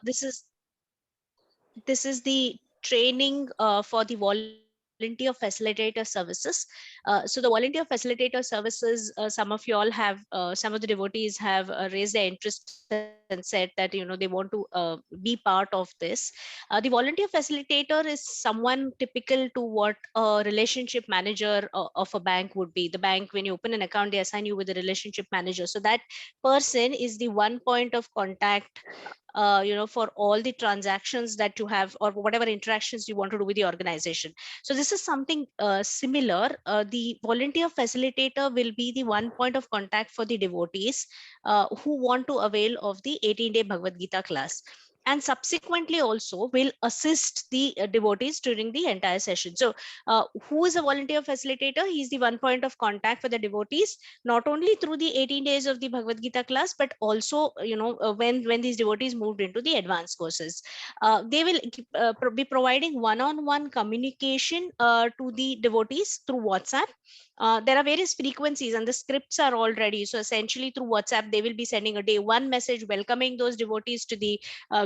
This is the training for the volunteer facilitator services. So the volunteer facilitator services, some of you all have, some of the devotees have raised their interest and said that they want to be part of this. The volunteer facilitator is someone typical to what a relationship manager of a bank would be. The bank, when you open an account, they assign you with a relationship manager. So that person is the one point of contact, for all the transactions that you have or whatever interactions you want to do with the organization. So this is something similar. The volunteer facilitator will be the one point of contact for the devotees who want to avail of the 18-day Bhagavad Gita class, and subsequently also will assist the devotees during the entire session. So who is a volunteer facilitator? He is the one point of contact for the devotees, not only through the 18 days of the Bhagavad Gita class, but also when these devotees moved into the advanced courses. They will be providing one-on-one communication to the devotees through WhatsApp. There are various frequencies and the scripts are all ready. So essentially through WhatsApp, they will be sending a day one message welcoming those devotees to the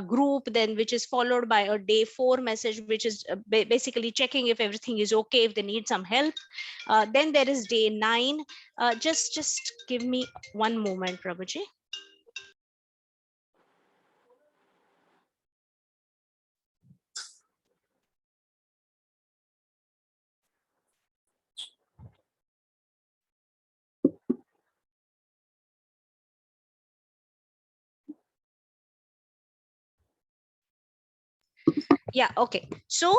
group, then which is followed by a day four message, which is basically checking if everything is okay, if they need some help. Then there is day nine. Just give me one moment, Prabhuji. Yeah, okay. So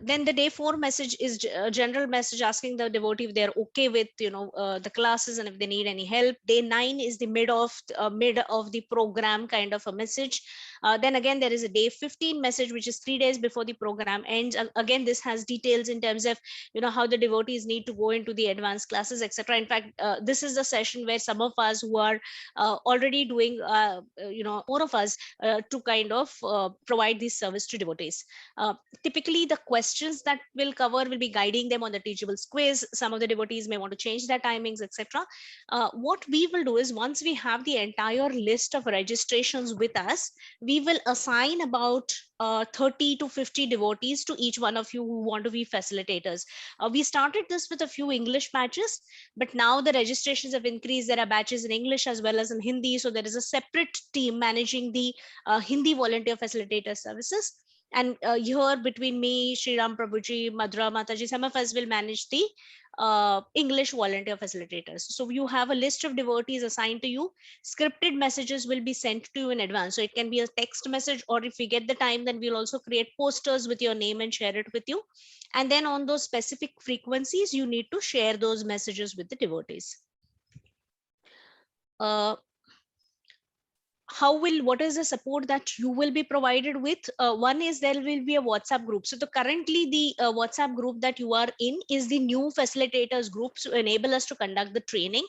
then the day four message is a general message asking the devotee if they're okay with the classes and if they need any help. Day nine is the mid of the program kind of a message. Then again there is a day 15 message, which is 3 days before the program ends. Again, this has details in terms of how the devotees need to go into the advanced classes, etc. In fact, this is the session where some of us who are already doing more of us to kind of provide this service to devotees. Typically the questions that will cover will be guiding them on the teachables quiz. Some of the devotees may want to change their timings, etc. What we will do is, once we have the entire list of registrations with us, we will assign about 30 to 50 devotees to each one of you who want to be facilitators. We started this with a few English batches, but now the registrations have increased. There are batches in English as well as in Hindi. So there is a separate team managing the Hindi volunteer facilitator services. And here between me, Sriram Prabhuji, Madhura Mataji, some of us will manage the English volunteer facilitators. So you have a list of devotees assigned to you. Scripted messages will be sent to you in advance. So it can be a text message, or if we get the time, then we'll also create posters with your name and share it with you. And then on those specific frequencies, you need to share those messages with the devotees. What is the support that you will be provided with? One is there will be a WhatsApp group. So currently the WhatsApp group that you are in is the new facilitators group to enable us to conduct the training.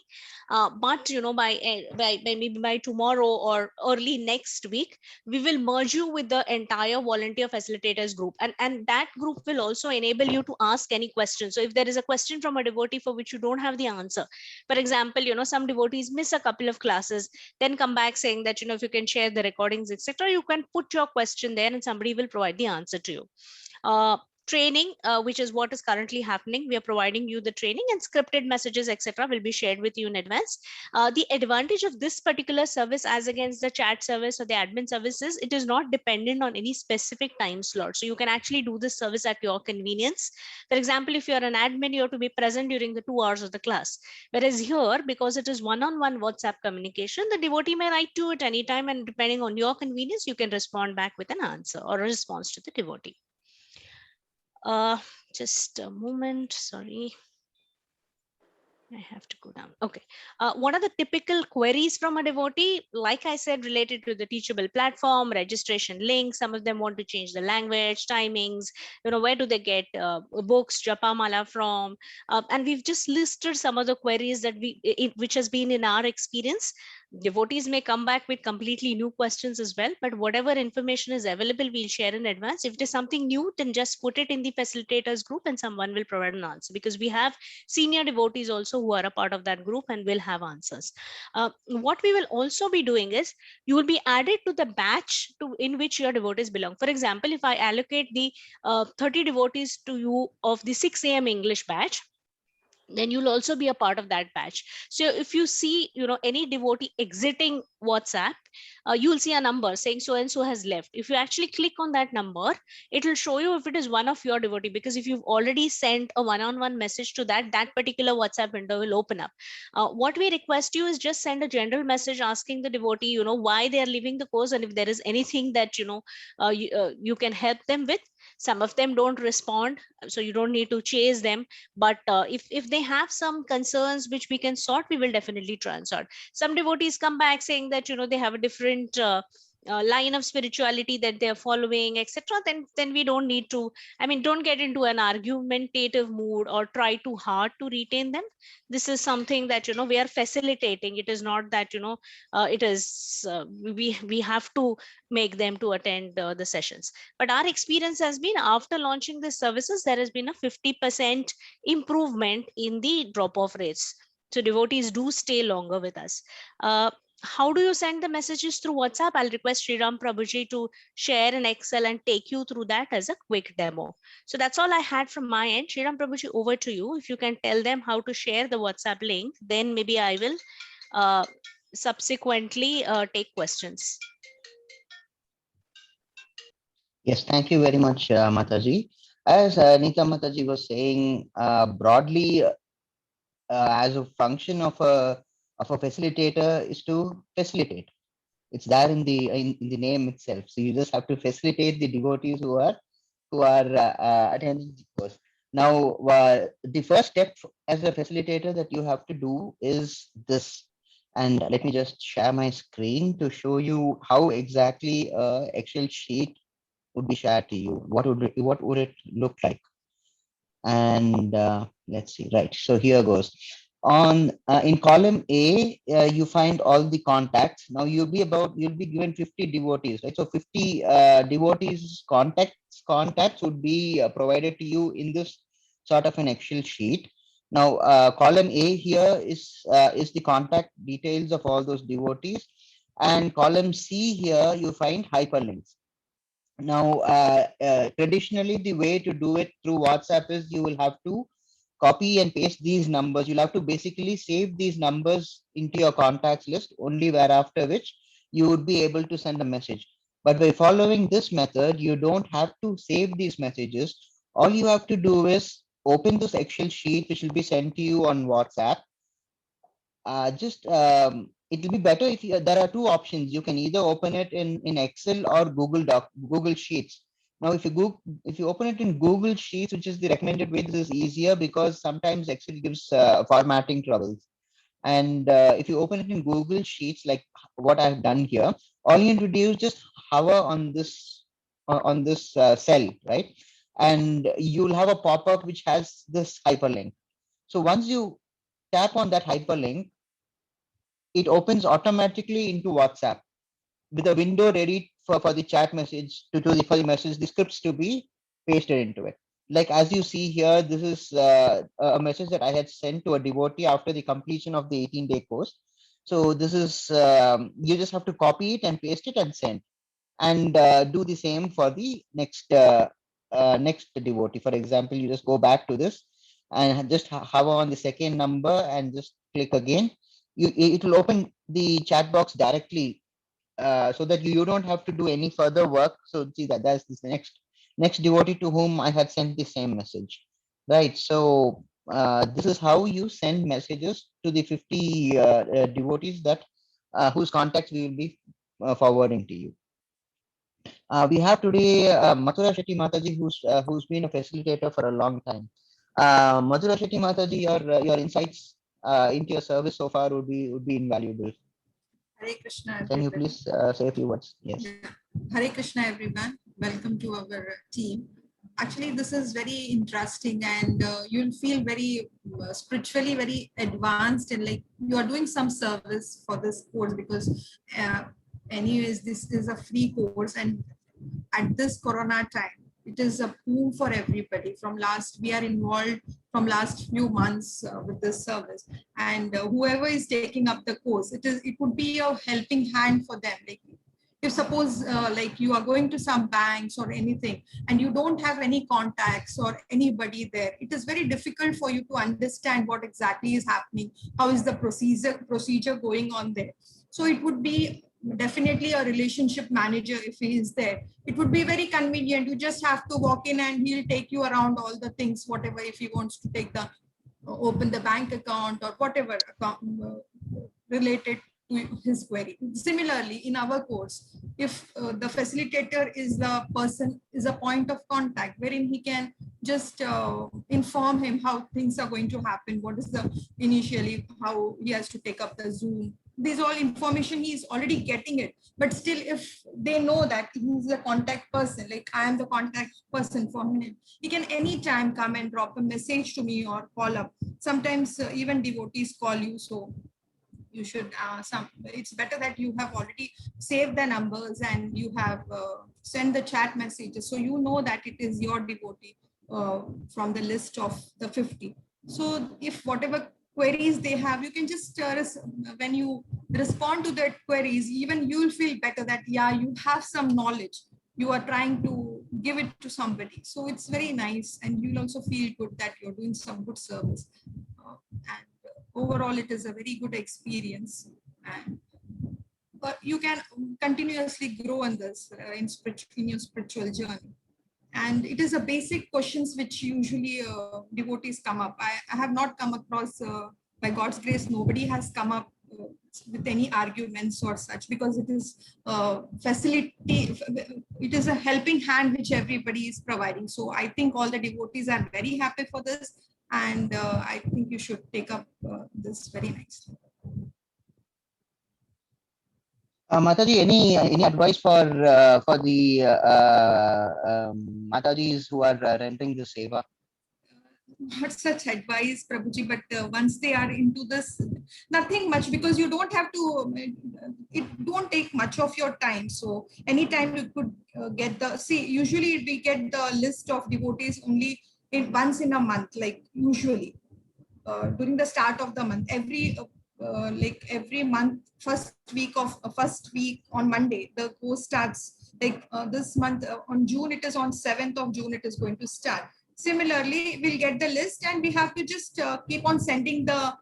But by maybe by tomorrow or early next week, we will merge you with the entire volunteer facilitators group, and that group will also enable you to ask any questions. So if there is a question from a devotee for which you don't have the answer, for example, some devotees miss a couple of classes, then come back saying that if you can share the recordings, etc., you can put your question there and somebody will provide the answer to you. Training, which is what is currently happening, we are providing you the training, and scripted messages, etc., will be shared with you in advance. The advantage of this particular service as against the chat service or the admin services, it is not dependent on any specific time slot. So you can actually do this service at your convenience. For example, if you're an admin, you have to be present during the 2 hours of the class. Whereas here, because it is one-on-one WhatsApp communication, the devotee may write to you at any time, and depending on your convenience, you can respond back with an answer or a response to the devotee. Just a moment, sorry. I have to go down. Okay. What are the typical queries from a devotee? Like I said, related to the teachable platform, registration links. Some of them want to change the language, timings, where do they get books, Japamala from? And we've just listed some of the queries that which has been in our experience. Devotees may come back with completely new questions as well, but whatever information is available, we'll share in advance. If it is something new, then just put it in the facilitators group and someone will provide an answer, because we have senior devotees also who are a part of that group and will have answers. What we will also be doing is, you will be added to the batch in which your devotees belong. For example, if I allocate the 30 devotees to you of the 6 a.m. English batch, then you'll also be a part of that batch. So if you see, any devotee exiting WhatsApp, you'll see a number saying so and so has left. If you actually click on that number, it will show you if it is one of your devotee, because if you've already sent a one-on-one message to that particular WhatsApp window will open up. What we request you is just send a general message asking the devotee, why they are leaving the course, and if there is anything that you can help them with. Some of them don't respond, so you don't need to chase them, but if they have some concerns which we can sort, we will definitely try and sort. Some devotees come back saying that they have a different line of spirituality that they are following, etc. Then we don't need to, don't get into an argumentative mood or try too hard to retain them. This is something that we are facilitating. It is not that it is we have to make them to attend the sessions. But our experience has been, after launching these services, there has been a 50% improvement in the drop off rates. So devotees do stay longer with us. How do you send the messages through WhatsApp? I'll request Sriram Prabhuji to share an Excel and take you through that as a quick demo. So that's all I had from my end. Sriram Prabhuji, over to you. If you can tell them how to share the WhatsApp link, then maybe I will subsequently take questions. Yes, thank you very much, Mataji. As Nita Mataji was saying, broadly, as a function of a facilitator is to facilitate. It's there in the name itself. So you just have to facilitate the devotees who are attending the course. Now, the first step as a facilitator that you have to do is this. And let me just share my screen to show you how exactly Excel sheet would be shared to you. What would it look like? And let's see. Right. So here goes. On in column A, you find all the contacts. Now you'll be given 50 devotees, right? So 50 devotees contacts would be provided to you in this sort of an Excel sheet. Now column A here is the contact details of all those devotees, and column C here you find hyperlinks. Now, traditionally, the way to do it through WhatsApp is you will have to copy and paste these numbers. You'll have to basically save these numbers into your contacts list, only whereafter which you would be able to send a message. But by following this method, you don't have to save these messages. All you have to do is open this Excel sheet, which will be sent to you on WhatsApp. Just it will be better if there are two options. You can either open it in Excel or Google Sheets. Now, if you open it in Google Sheets, which is the recommended way, this is easier because sometimes Excel gives formatting troubles. And if you open it in Google Sheets, like what I've done here, all you need to do is just hover on this cell, right? And you'll have a pop-up which has this hyperlink. So once you tap on that hyperlink, it opens automatically into WhatsApp with a window ready for the chat message for the message, the scripts to be pasted into it. Like as you see here, this is a message that I had sent to a devotee after the completion of the 18-day course. So this is you just have to copy it and paste it and send, and do the same for the next devotee. For example, you just go back to this and just hover on the second number and just click again. It will open the chat box directly, so that you don't have to do any further work. So see that's this next devotee to whom I had sent the same message, right? So this is how you send messages to the 50 devotees that whose contacts we will be forwarding to you. We have today Mathura Shetty Mataji, who's been a facilitator for a long time. Mathura Shetty Mataji, your insights into your service so far would be invaluable. Hare Krishna. Can you please say a few words? Yes. Yeah. Hare Krishna, everyone. Welcome to our team. Actually, this is very interesting, and you'll feel very spiritually very advanced, and like you are doing some service for this course because, anyways, this is a free course, and at this Corona time, it is a boom for everybody. From last, we are involved from last few months with this service, and whoever is taking up the course, it would be a helping hand for them. Like if suppose like you are going to some banks or anything and you don't have any contacts or anybody there, it is very difficult for you to understand what exactly is happening, how is the procedure going on there. So it would be definitely a relationship manager. If he is there, it would be very convenient. You just have to walk in and he'll take you around all the things, whatever, if he wants to take the open the bank account or whatever account, related to his query. Similarly, in our course, if the facilitator is the person, is a point of contact wherein he can just inform him how things are going to happen, what is the initially, how he has to take up the Zoom. These all information he is already getting it, but still if they know that he's the contact person, like I am the contact person for him, he can anytime come and drop a message to me or call up. Sometimes even devotees call you, so you should it's better that you have already saved the numbers and you have sent the chat messages, so you know that it is your devotee from the list of the 50. So if whatever queries they have, you can just when you respond to their queries, even you will feel better that yeah, you have some knowledge, you are trying to give it to somebody. So it's very nice, and you'll also feel good that you're doing some good service. And overall, it is a very good experience. And but you can continuously grow in this in your spiritual journey. And it is a basic questions which usually devotees come up. I have not come across, by God's grace, nobody has come up with any arguments or such, because it is facility, it is a helping hand which everybody is providing. So I think all the devotees are very happy for this, and I think you should take up this very nicely. Mataji, any advice for the Matajis who are rendering the seva? Not such advice, Prabhuji, but once they are into this, nothing much, because you don't have to, it don't take much of your time. So anytime you could get the, see, usually we get the list of devotees only once in a month, like usually during the start of the month, like every month, first week on Monday, the course starts. Like this month on June, it is on 7th of June, it is going to start. Similarly, we'll get the list and we have to just keep on sending the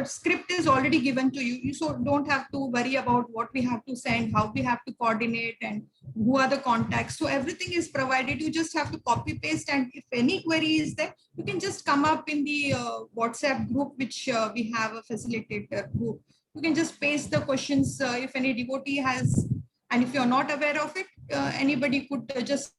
script is already given to you. You so don't have to worry about what we have to send, how we have to coordinate, and who are the contacts. So everything is provided. You just have to copy paste, and if any query is there, you can just come up in the WhatsApp group, which we have a facilitator group. You can just paste the questions if any devotee has, and if you're not aware of it, anybody could just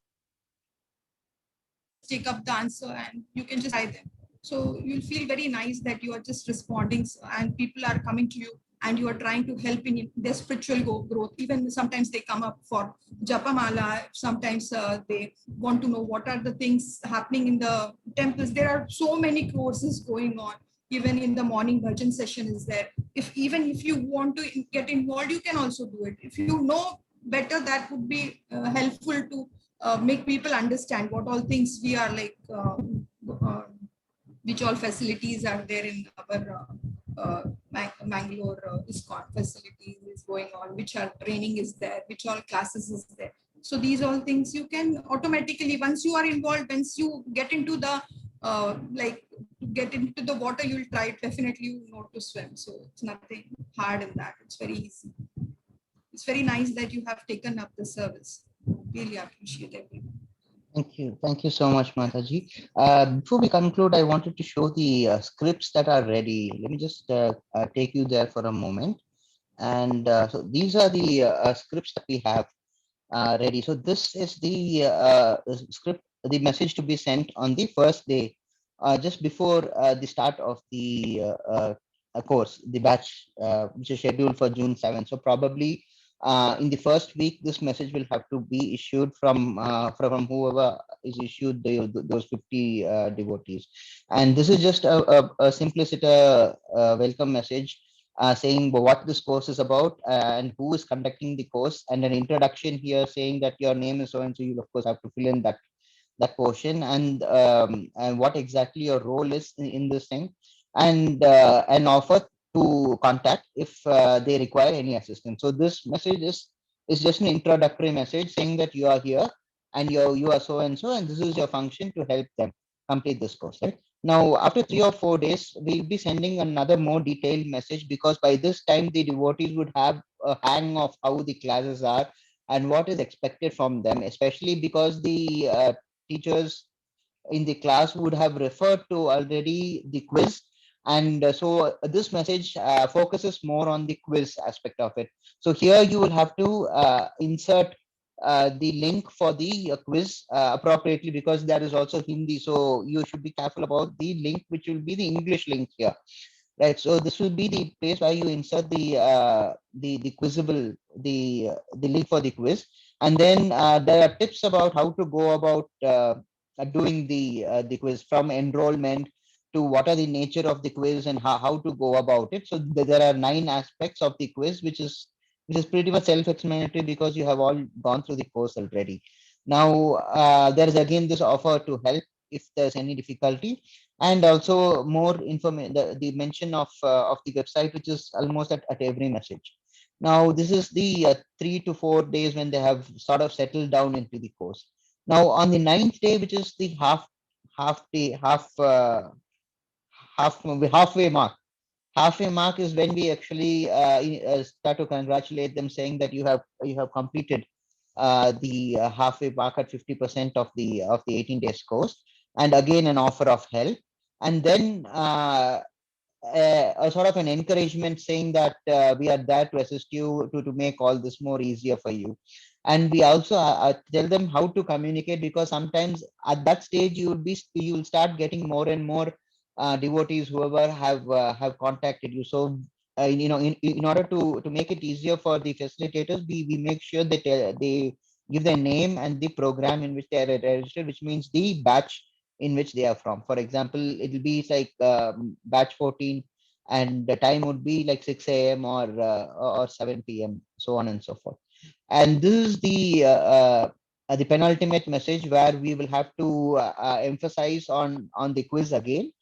take up the answer and you can just try them. So you'll feel very nice that you are just responding and people are coming to you and you are trying to help in their spiritual growth. Even sometimes they come up for Japamala. Sometimes they want to know what are the things happening in the temples. There are so many courses going on. Even in the morning bhajan session is there. Even if you want to get involved, you can also do it. If you know better, that would be helpful to make people understand what all things we are like, which all facilities are there in our Mangalore ISKCON facilities is going on, which our training is there, which all classes is there. So these all things you can automatically, once you are involved, once you get into the like get into the water, you'll try it, definitely you know to swim. So it's nothing hard in that. It's very easy. It's very nice that you have taken up the service. Really appreciate everyone. Thank you so much, Mataji. Before we conclude, I wanted to show the scripts that are ready. Let me just take you there for a moment. And so these are the scripts that we have ready. So this is the script, the message to be sent on the first day, just before the start of the course, the batch, which is scheduled for June 7th. So probably in the first week, this message will have to be issued from whoever is issued those 50 devotees. And this is just a simplicity welcome message saying what this course is about and who is conducting the course, and an introduction here saying that your name is so and so. You of course have to fill in that portion, and what exactly your role is in this thing, and offer to contact if they require any assistance. So this message is just an introductory message saying that you are here and you are so and so, and this is your function to help them complete this course. Right now, after 3 or 4 days, we'll be sending another more detailed message, because by this time the devotees would have a hang of how the classes are and what is expected from them, especially because the teachers in the class would have referred to already the quiz. And so this message focuses more on the quiz aspect of it. So here you will have to insert the link for the quiz appropriately, because there is also Hindi. So you should be careful about the link, which will be the English link here. Right, so this will be the place where you insert the quizable the link for the quiz, and then there are tips about how to go about doing the quiz, from enrollment to what are the nature of the quiz and how to go about it. So there are 9 aspects of the quiz, which is pretty much self-explanatory because you have all gone through the course already. Now there is again this offer to help if there's any difficulty, and also more information, the mention of the website, which is almost at every message. Now this is the 3 to 4 days when they have sort of settled down into the course. Now on the ninth day, which is the half day halfway mark. Halfway mark is when we actually start to congratulate them, saying that you have completed the halfway mark at 50% of the 18 days course, and again an offer of help, and then a sort of an encouragement saying that we are there to assist you to make all this more easier for you. And we also tell them how to communicate, because sometimes at that stage you'll start getting more and more devotees whoever have contacted you. So in order to make it easier for the facilitators, we make sure that they give their name and the program in which they are registered, which means the batch in which they are from. For example, it will be like batch 14, and the time would be like 6 a.m. or 7 p.m., so on and so forth. And this is the penultimate message, where we will have to emphasize on the quiz again,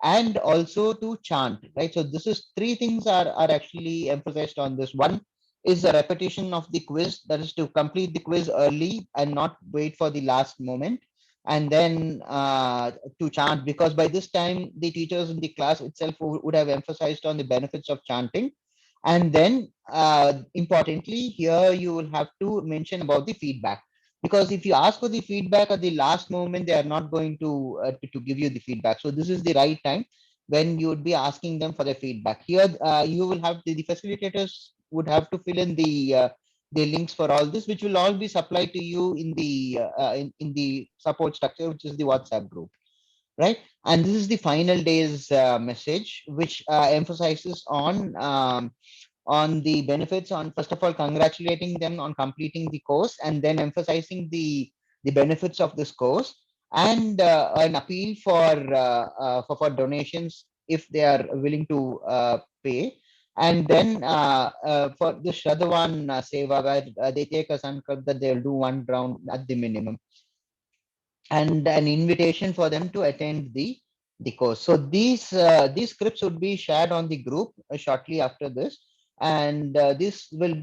and also to chant, right? So this is 3 things are actually emphasized on this. One is the repetition of the quiz, that is to complete the quiz early and not wait for the last moment, and then to chant, because by this time the teachers in the class itself would have emphasized on the benefits of chanting. And then importantly, here you will have to mention about the feedback, because if you ask for the feedback at the last moment, they are not going to give you the feedback. So this is the right time when you would be asking them for the feedback. Here you will have the facilitators would have to fill in the links for all this, which will all be supplied to you in the support structure, which is the WhatsApp group, right? And this is the final day's message, which emphasizes on the benefits, on first of all congratulating them on completing the course, and then emphasizing the benefits of this course, and an appeal for donations if they are willing to pay. And then for the Shradhavan Seva, where they take a sankalp that they'll do 1 round at the minimum, and an invitation for them to attend the course. So these scripts would be shared on the group shortly after this, and this will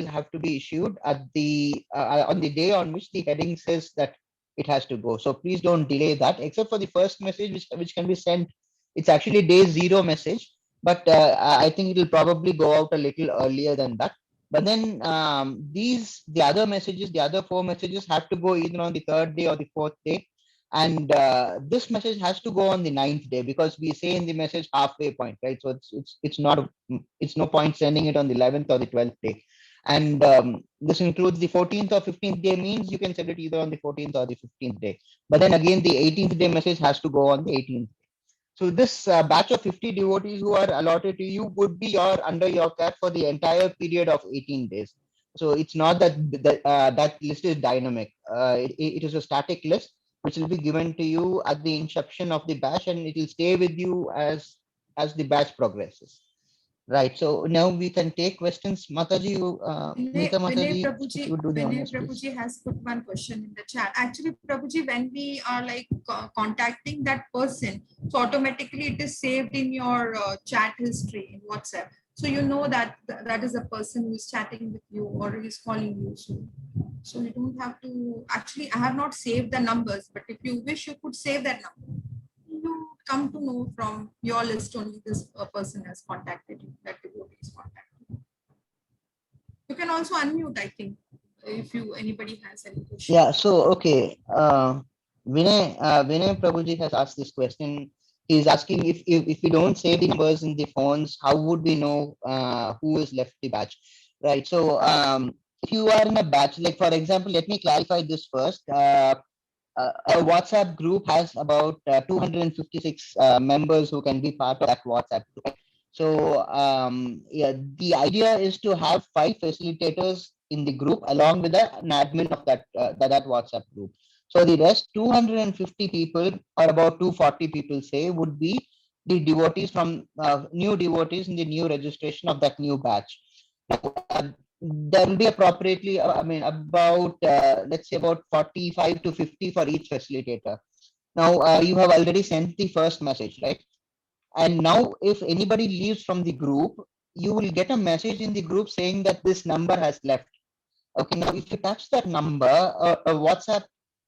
have to be issued at the on the day on which the heading says that it has to go. So please don't delay that, except for the first message, which can be sent. It's actually day 0 message, but I think it will probably go out a little earlier than that. But then the other messages, the other 4 messages have to go either on the 3rd day or the 4th day. And this message has to go on the 9th day, because we say in the message halfway point, right? So it's no point sending it on the 11th or the 12th day. And this includes the 14th or 15th day, means you can send it either on the 14th or the 15th day. But then again, the 18th day message has to go on the 18th. So this batch of 50 devotees who are allotted to you would be under your care for the entire period of 18 days. So it's not that that list is dynamic. It is a static list which will be given to you at the inception of the batch, and it will stay with you as the batch progresses. Right. So now we can take questions. Mataji, Nita Mataji, if you would do the Vinay honors, please. Prabhuji has put one question in the chat. Actually, Prabhuji, when we are like contacting that person, so automatically it is saved in your chat history in WhatsApp. So you know that that is a person who is chatting with you or is calling you. So you don't have to. Actually, I have not saved the numbers, but if you wish, you could save that number. You come to know from your list only this person has contacted you, that devotee is contacted you. You can also unmute, I think, if you anybody has any question. Yeah. So okay. Vinay Prabhuji has asked this question. He's asking if we don't save the numbers in the phones, how would we know who is left the batch, right? So if you are in a batch, like for example, let me clarify this first. Our WhatsApp group has about 256 members who can be part of that WhatsApp group. So yeah, the idea is to have 5 facilitators in the group along with an admin of that WhatsApp group. So the rest 250 people or about 240 people say would be the devotees from new devotees in the new registration of that new batch. There will be appropriately, I mean, about let's say about 45 to 50 for each facilitator. Now you have already sent the first message, right? And now if anybody leaves from the group, you will get a message in the group saying that this number has left. Okay, now if you touch that number, a WhatsApp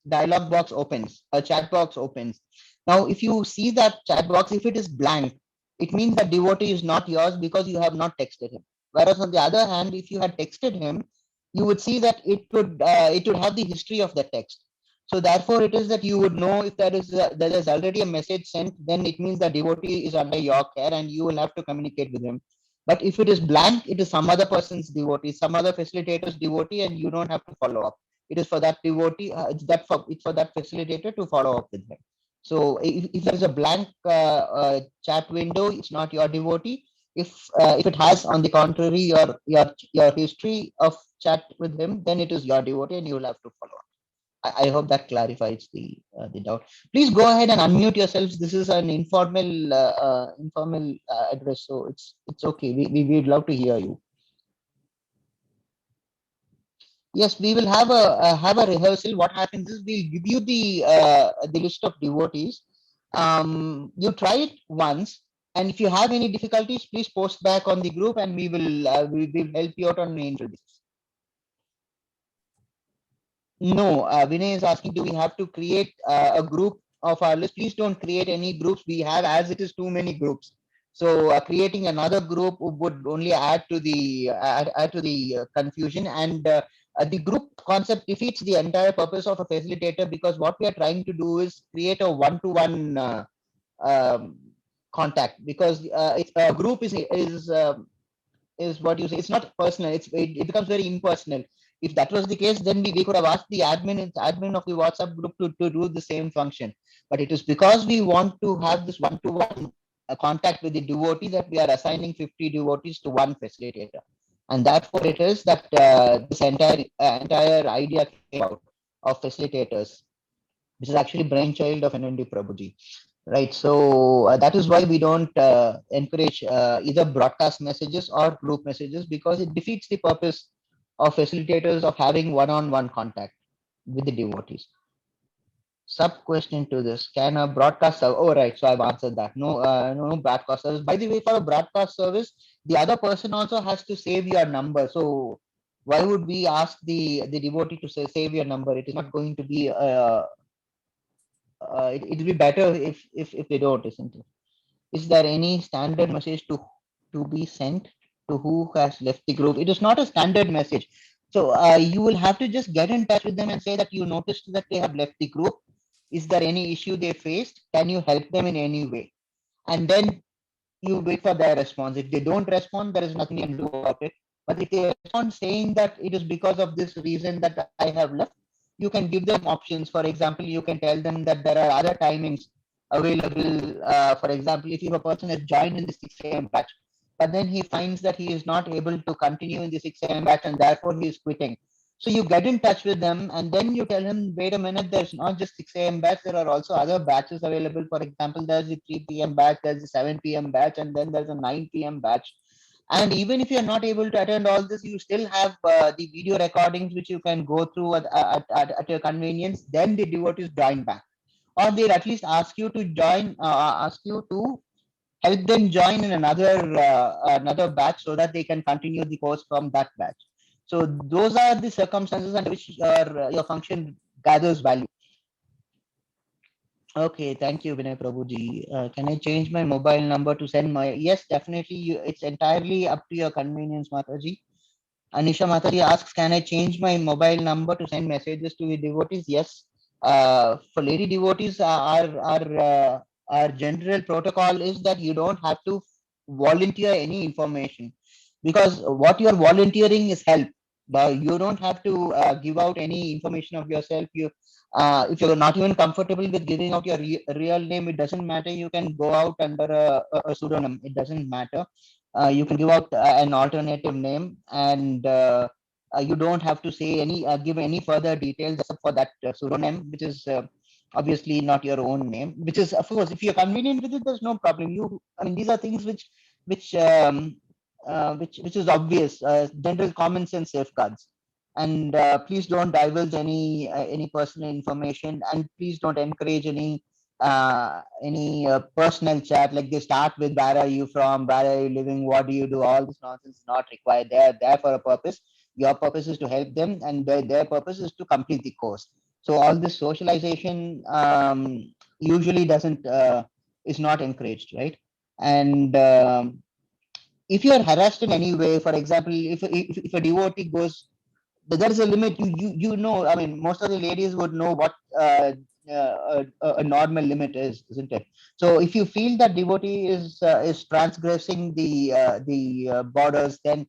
dialog box opens, a chat box opens. Now, if you see that chat box, if it is blank, it means the devotee is not yours because you have not texted him. Whereas on the other hand, if you had texted him, you would see that it would have the history of the text. So therefore, it is that you would know if there is already a message sent, then it means the devotee is under your care and you will have to communicate with him. But if it is blank, it is some other person's devotee, some other facilitator's devotee, and you don't have to follow up. It is for that devotee. It's for that facilitator to follow up with him. So if there is a blank chat window, it's not your devotee. If it has, on the contrary, your history of chat with him, then it is your devotee, and you will have to follow up. I hope that clarifies the doubt. Please go ahead and unmute yourselves. This is an informal address, so it's okay. We'd love to hear you. Yes, we will have a rehearsal. What happens is we'll give you the list of devotees. You try it once, and if you have any difficulties, please post back on the group, and we will help you out on the introduction. No, Vinay is asking, do we have to create a group of our list? Please don't create any groups. We have, as it is, too many groups. So creating another group would only add to the confusion, and the group concept defeats the entire purpose of a facilitator, because what we are trying to do is create a one-to-one contact, because it's, a group is what you say. It's not personal. It becomes very impersonal. If that was the case, then we could have asked the admin of the WhatsApp group to do the same function. But it is because we want to have this one-to-one contact with the devotee that we are assigning 50 devotees to one facilitator. And therefore, it is that this entire idea came out of facilitators. This is actually brainchild of NND Prabhuji. Right. So that is why we don't encourage either broadcast messages or group messages, because it defeats the purpose of facilitators of having one-on-one contact with the devotees. Sub question to this: can a broadcast service? Oh, right. So I've answered that. No broadcast service. By the way, for a broadcast service, the other person also has to save your number. So why would we ask the devotee to save your number? It is not going to be it will be better if they don't, isn't it? Is there any standard message to be sent to who has left the group? It is not a standard message. So you will have to just get in touch with them and say that you noticed that they have left the group. Is there any issue they faced? Can you help them in any way? And then you wait for their response. If they don't respond, there is nothing you can do about it. But if they respond saying that it is because of this reason that I have left, you can give them options. For example, you can tell them that there are other timings available. For example, if a person has joined in the 6 a.m. batch, but then he finds that he is not able to continue in the 6 a.m. batch and therefore he is quitting. So you get in touch with them and then you tell him, wait a minute, there's not just 6 a.m. batch, there are also other batches available. For example, there's the 3 p.m. batch, there's the 7 p.m. batch, and then there's a 9 p.m. batch. And even if you're not able to attend all this, you still have the video recordings which you can go through at your convenience. Then the devotees join back, or they'll at least ask you to join, ask you to help them join in another batch so that they can continue the course from that batch. So those are the circumstances under which your function gathers value. Okay, thank you, Vinay Prabhuji. Can I change my mobile number to send my? Yes, definitely. It's entirely up to your convenience, Mataji. Anisha Mataji asks, can I change my mobile number to send messages to the devotees? Yes. For lady devotees, our general protocol is that you don't have to volunteer any information, because what you're volunteering is help. But you don't have to give out any information of yourself. If you're not even comfortable with giving out your real name, it doesn't matter. You can go out under a pseudonym. It doesn't matter. You can give out an alternative name, and you don't have to say any give any further details except for that pseudonym, which is obviously not your own name. Which is, of course, if you're convenient with it, there's no problem. I mean, these are things which which is obvious, general common sense safeguards. And please don't divulge any personal information, and please don't encourage any personal chat, like they start with where are you from, where are you living, what do you do. All this nonsense is not required. They're there for a purpose. Your purpose is to help them, and their purpose is to complete the course. So all this socialization usually doesn't is not encouraged, right? And if you are harassed in any way, for example, if a devotee goes, there is a limit. You know, I mean, most of the ladies would know what a normal limit is, isn't it? So if you feel that devotee is transgressing the borders, then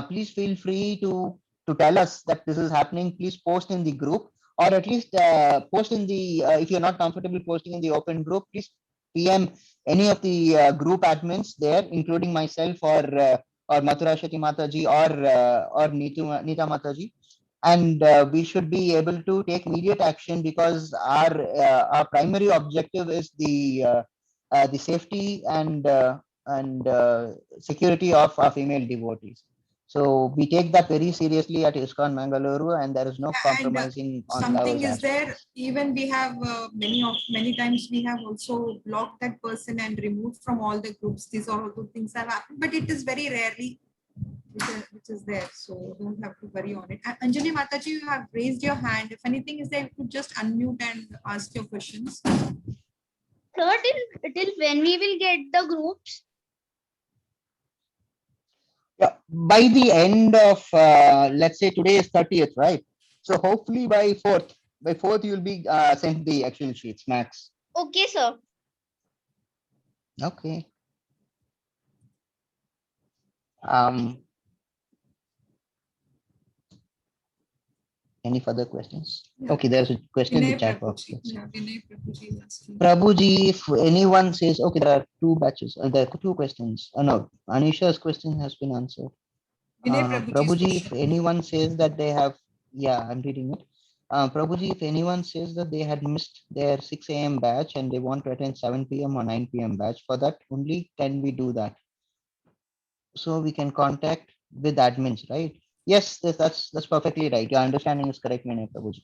please feel free to tell us that this is happening. Please post in the group, or at least post in the if you're not comfortable posting in the open group, please PM any of the group admins there, including myself, or Mathura Shati Mataji, or Nita Mataji, and we should be able to take immediate action, because our primary objective is the safety and security of our female devotees. So we take that very seriously at ISKCON Mangaluru, and there is no And compromising on something those is there, aspects. even we have many times we have also blocked that person and removed from all the groups. These are also things have happened, but it is very rarely which is there, so don't have to worry on it. Anjali Mataji, you have raised your hand. If anything is there, you could just unmute and ask your questions. Sir, till when we will get the groups? Yeah, by the end of let's say today is 30th, right? So hopefully by 4th you'll be sent the actual sheets, max. Okay, sir. Okay. Um, any further questions? Yeah. Okay, there's a question in the Vinay chat box. Prabhuji. Yeah, Vinay Prabhuji is asking. Prabhuji, if anyone says, okay, there are two batches, there are two questions. No, Anisha's question has been answered. Vinay Prabhuji's Prabhuji, if question. anyone says that they have, yeah, I'm reading it. Prabhuji, if anyone says that they had missed their 6 a.m. batch and they want to attend 7 p.m. or 9 p.m. batch, for that only can we do that? So we can contact with admins, right? Yes, that's perfectly right. Your understanding is correct, Vinay Prabhuji.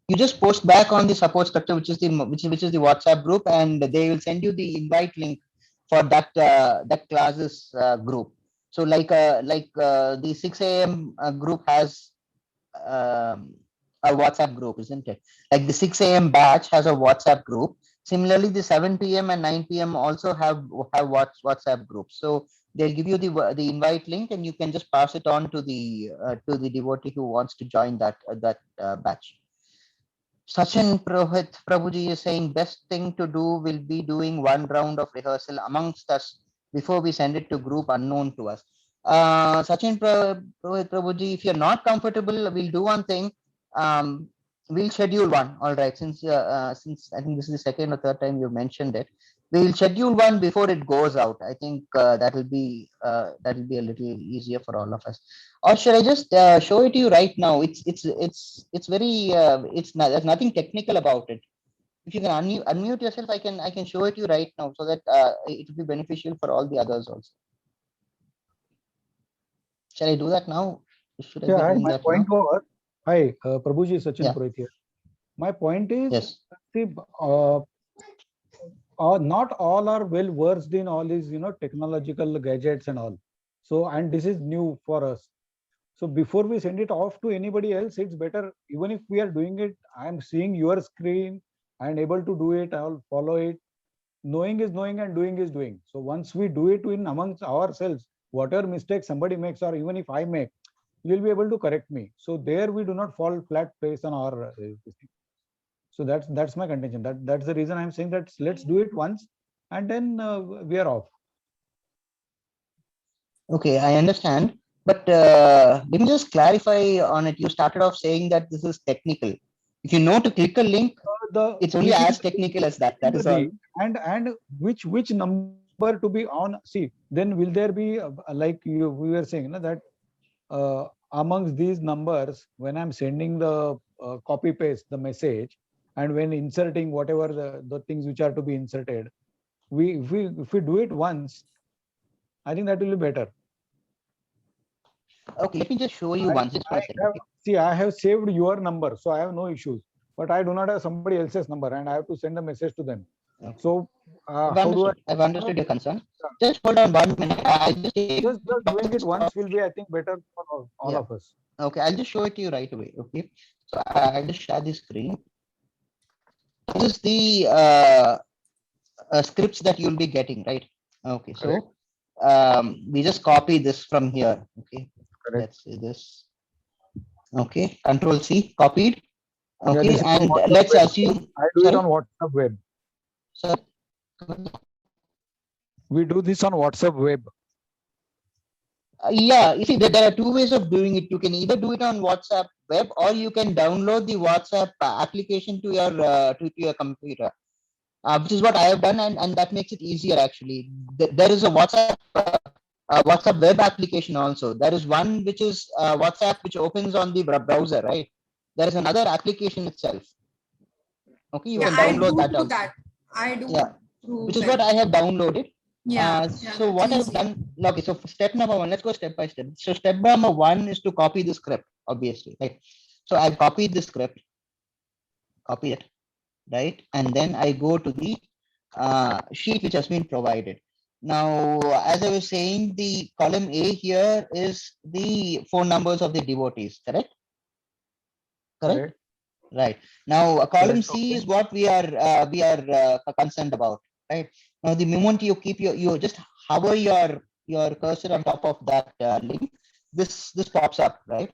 You just post back on the support structure, which is the WhatsApp group, and they will send you the invite link for that classes group. So like the 6 a.m. Group has a WhatsApp group, isn't it? Like the 6 a.m. batch has a WhatsApp group. Similarly, the 7 p.m. and 9 p.m. also have WhatsApp groups. So they'll give you the invite link, and you can just pass it on to the devotee who wants to join that batch. Sachin Prohit Prabhuji is saying best thing to do will be doing one round of rehearsal amongst us before we send it to group unknown to us. Sachin Prohit Prabhuji, if you're not comfortable, we'll do one thing. We'll schedule one. All right, since I think this is the second or third time you mentioned it. we'll schedule one before it goes out. I think that'll be a little easier for all of us. Or should I just show it to you right now? It's very it's not, there's nothing technical about it. If you can unmute yourself, I can show it to you right now so that it will be beneficial for all the others also. Shall I do that now? Should I be Yeah, doing my that point now? was, hi, Prabhuji, Sachin Yeah. Purohit here. My point is, Yes. see, not all are well versed in all these, technological gadgets and all. So, and this is new for us. So before we send it off to anybody else, it's better, even if we are doing it, I'm seeing your screen, I'm able to do it, I'll follow it. Knowing is knowing and doing is doing. So once we do it in amongst ourselves, whatever mistake somebody makes, or even if I make, you'll be able to correct me. So there we do not fall flat face on our this thing. So that's my contention. That's the reason I'm saying that let's do it once, and then we are off. Okay, I understand. But let me just clarify on it. You started off saying that this is technical. If you know to click a link, it's only Clicking as technical as that. That the is all. link and which number to be on. See, then will there be like we were saying that amongst these numbers, when I'm sending the copy paste the message, and when inserting whatever the things which are to be inserted, if we do it once, I think that will be better. Okay, let me just show you once just for a second. Okay. I have saved your number, so I have no issues. But I do not have somebody else's number, and I have to send a message to them. Okay. So I've understood your concern. Just hold on 1 minute. I just doing it once will be, I think, better for all of us. Okay, I'll just show it to you right away. Okay, so I'll just share the screen. This is the scripts that you'll be getting, right? Okay, so we just copy this from here. Okay, let's say this. Okay, Control C, copied. Okay, Yeah, and let's assume I do it on WhatsApp web. Sir, we do this on WhatsApp web. Yeah, you see, there are two ways of doing it. You can either do it on WhatsApp web, or you can download the WhatsApp application to your computer, which is what I have done, and that makes it easier actually. There is a WhatsApp web application also. There is one which is WhatsApp, which opens on the browser, right? There is another application itself. Okay, you can download that also. I do. Yeah, which is what I have downloaded. So what I've done, okay, so step number 1, let's go step by step. So step number 1 is to copy the script, obviously, right? So I copied the script, copy it, right? And then I go to the sheet which has been provided. Now, as I was saying, the column A here is the phone numbers of the devotees, correct? Correct? Right. Now, column C is what we are concerned about, right? Now, the moment you keep you just hover your cursor on top of that link, this pops up, right?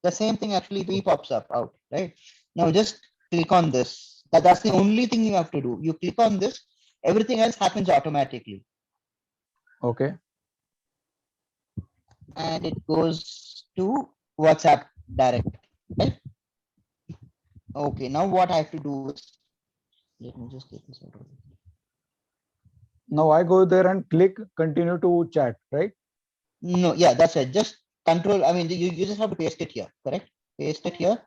The same thing actually pops up out, right? Now, just click on this. That's the only thing you have to do. You click on this, everything else happens automatically. Okay. And it goes to WhatsApp direct, right? Okay, now what I have to do is, let me just get this out of it. Now I go there and click continue to chat, right? No, yeah, that's it. Just control, I mean, you just have to paste it here, correct? Paste it here.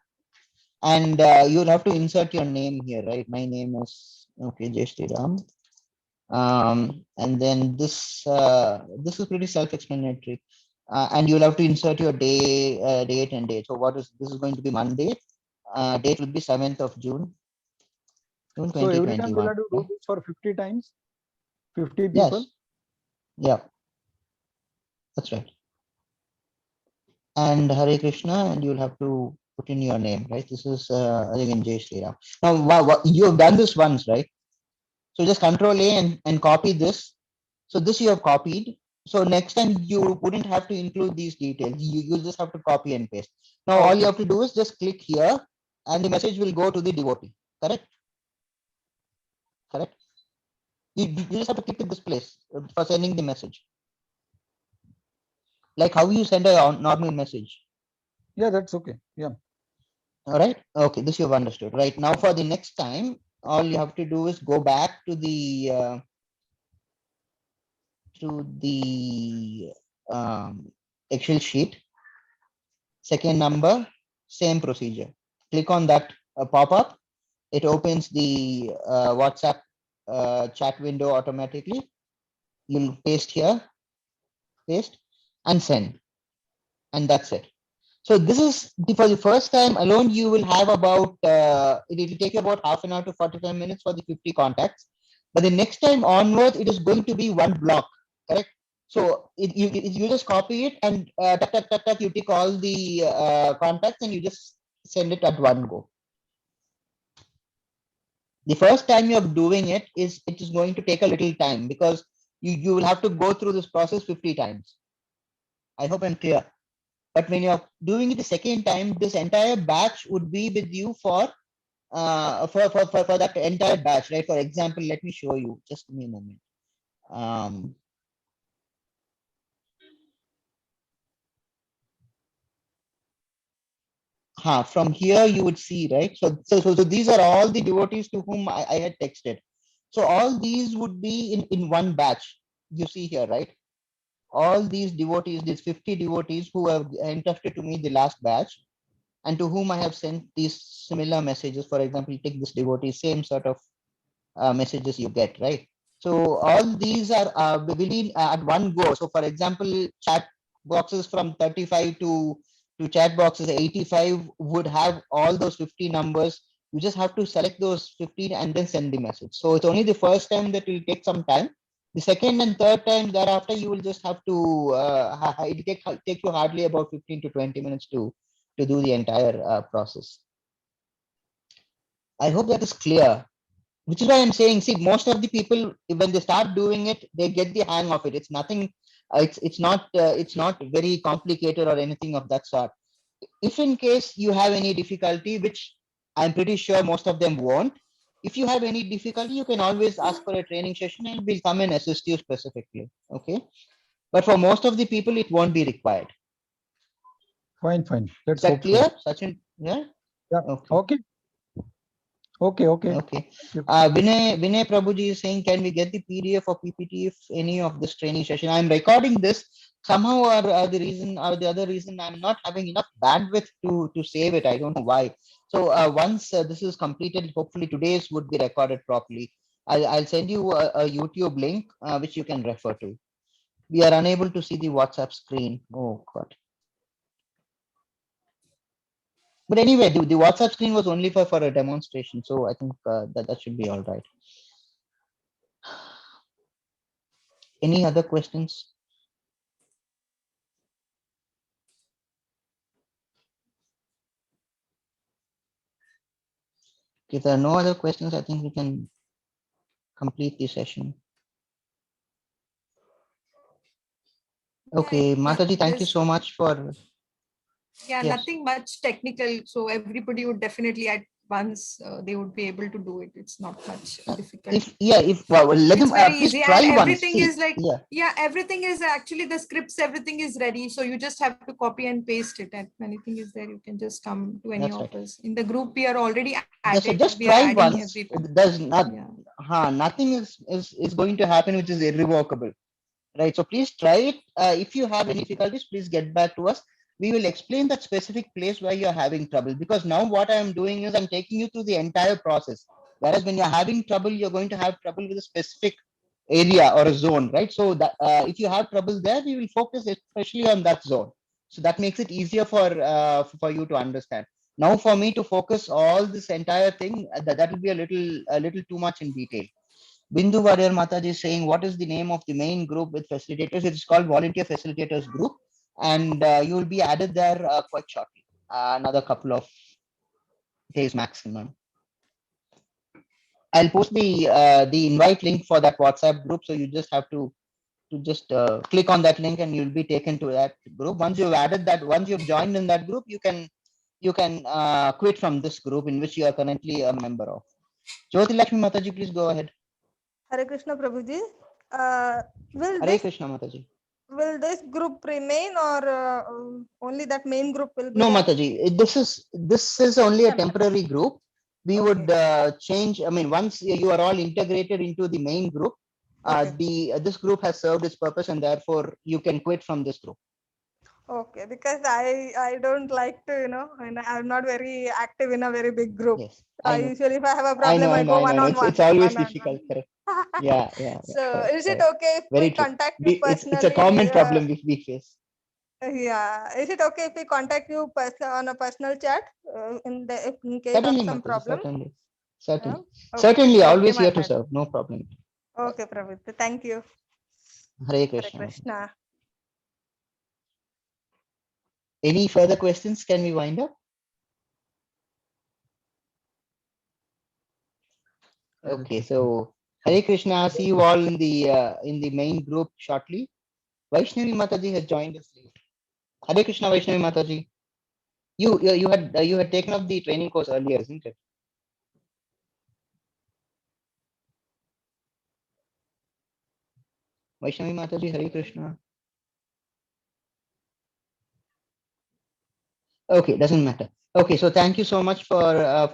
And you'll have to insert your name here, right? My name is, okay, Jai Shri Ram. And then this is pretty self-explanatory. And you'll have to insert your date and date. So this is going to be Monday. Date will be 7th of June. June 2021. So every time we'll have to do this for 50 times? 50 people? Yes. Yeah. That's right. And Hare Krishna, and you'll have to put in your name, right? This is again Jai Shri Ram. Now, you have done this once, right? So just Control A and copy this. So this you have copied. So next time you wouldn't have to include these details. You just have to copy and paste. Now all you have to do is just click here, and the message will go to the devotee. Correct? Correct. You just have to click at this place for sending the message. Like how you send a normal message. Yeah, that's okay. Yeah. All right. Okay, this you've understood. Right now, for the next time, all you have to do is go back to the to the Excel sheet. Second number, same procedure. Click on that pop-up. It opens the WhatsApp chat window automatically. You'll paste here, paste, and send. And that's it. So this is for the first time alone, you will have about, it will take you about half an hour to 45 minutes for the 50 contacts. But the next time onwards, it is going to be one block, correct? So you just copy it and tuck, tuck, tuck, tuck, you tick all the contacts and you just send it at one go. The first time you're doing it is going to take a little time because you will have to go through this process 50 times. I hope I'm clear. But when you're doing it the second time, this entire batch would be with you for that entire batch, right? For example, let me show you. Just give me a moment. From here you would see, right? So these are all the devotees to whom I had texted. So all these would be in one batch. You see here, right? All these devotees, these 50 devotees who have entrusted to me the last batch, and to whom I have sent these similar messages. For example, take this devotee, same sort of messages you get, right? So all these are within at one go. So for example, chat boxes from 35 to chat boxes 85 would have all those 50 numbers. You just have to select those 15 and then send the message. So it's only the first time that will take some time. The second and third time thereafter, you will just have to, it take you hardly about 15 to 20 minutes to do the entire process. I hope that is clear. Which is why I'm saying, see, most of the people, when they start doing it, they get the hang of it. It's nothing, it's not very complicated or anything of that sort. If in case you have any difficulty, which I'm pretty sure most of them won't, if you have any difficulty, you can always ask for a training session and we'll come and assist you specifically. Okay. But for most of the people, it won't be required. Fine. Is that clear, Sachin? Yeah. Yeah. Okay. Okay. Vinay Prabhuji is saying, can we get the PDF or PPT if any of this training session? I'm recording this somehow, or the other reason I'm not having enough bandwidth to save it. I don't know why. So once this is completed, hopefully today's would be recorded properly. I'll send you a YouTube link which you can refer to. We are unable to see the WhatsApp screen. Oh God. But anyway, the WhatsApp screen was only for a demonstration. So I think that should be all right. Any other questions? If there are no other questions, I think we can complete the session. Okay, Mataji, thank you so much for. Yeah, yes. Nothing much technical. So everybody would definitely at once they would be able to do it. It's not much difficult. Let them please try and once. Everything is like everything is actually the scripts. Everything is ready. So you just have to copy and paste it. And anything is there, you can just come to any of us. In the group, we are already added. Just try once. There's not. Nothing is going to happen which is irrevocable. Right. So please try it. If you have any difficulties, please get back to us. We will explain that specific place where you're having trouble, because now what I'm doing is I'm taking you through the entire process. Whereas when you're having trouble, you're going to have trouble with a specific area or a zone, right? So that if you have trouble there, we will focus especially on that zone. So that makes it easier for you to understand. Now for me to focus all this entire thing, that will be a little too much in detail. Bindu Warrior Mataji is saying, what is the name of the main group with facilitators? It's called Volunteer Facilitators Group, and you will be added there quite shortly, another couple of days maximum. I'll post the invite link for that WhatsApp group, so you just have to just click on that link and you'll be taken to that group. Once you've added that, once you've joined in that group, you can quit from this group in which you are currently a member of. Jyoti Lakshmi Mataji, please go ahead. Hare Krishna Prabhuji. Hare Krishna Mataji. Will this group remain, or only that main group will be? No, Mataji. This is only a temporary group. We would change. I mean, once you are all integrated into the main group, This group has served its purpose, and therefore you can quit from this group. Okay, because I don't like to, and I'm not very active in a very big group. Yes, I know. Usually if I have a I problem, know, I I know, go I know. one I know. on one. It's always difficult. Correct. Yeah, yeah. So Correct, is it correct. okay if Very we true. contact you It's a personally? common problem we face. Yeah. Is it okay if we contact you on a personal chat in case of Certainly, some Mataji, problem? certainly. Certainly. Okay. Certainly, Okay, always here to Mataji. serve. No problem. Okay, Pravit. Thank you. Hare Hare Krishna. Krishna. Any further questions? Can we wind up? Okay, so Hare Krishna. See you all in the main group shortly. Vaishnavi Mataji has joined us late. Hare Krishna, Vaishnavi Mataji. You had taken up the training course earlier, isn't it? Vaishnavi Mataji, Hare Krishna. Okay, doesn't matter. Okay, so thank you so much for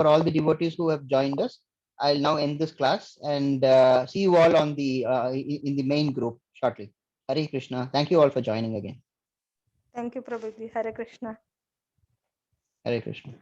all the devotees who have joined us. I'll now end this class and see you all on the in the main group shortly. Hare Krishna. Thank you all for joining again. Thank you, Prabhuji. Hare Krishna. Hare Krishna.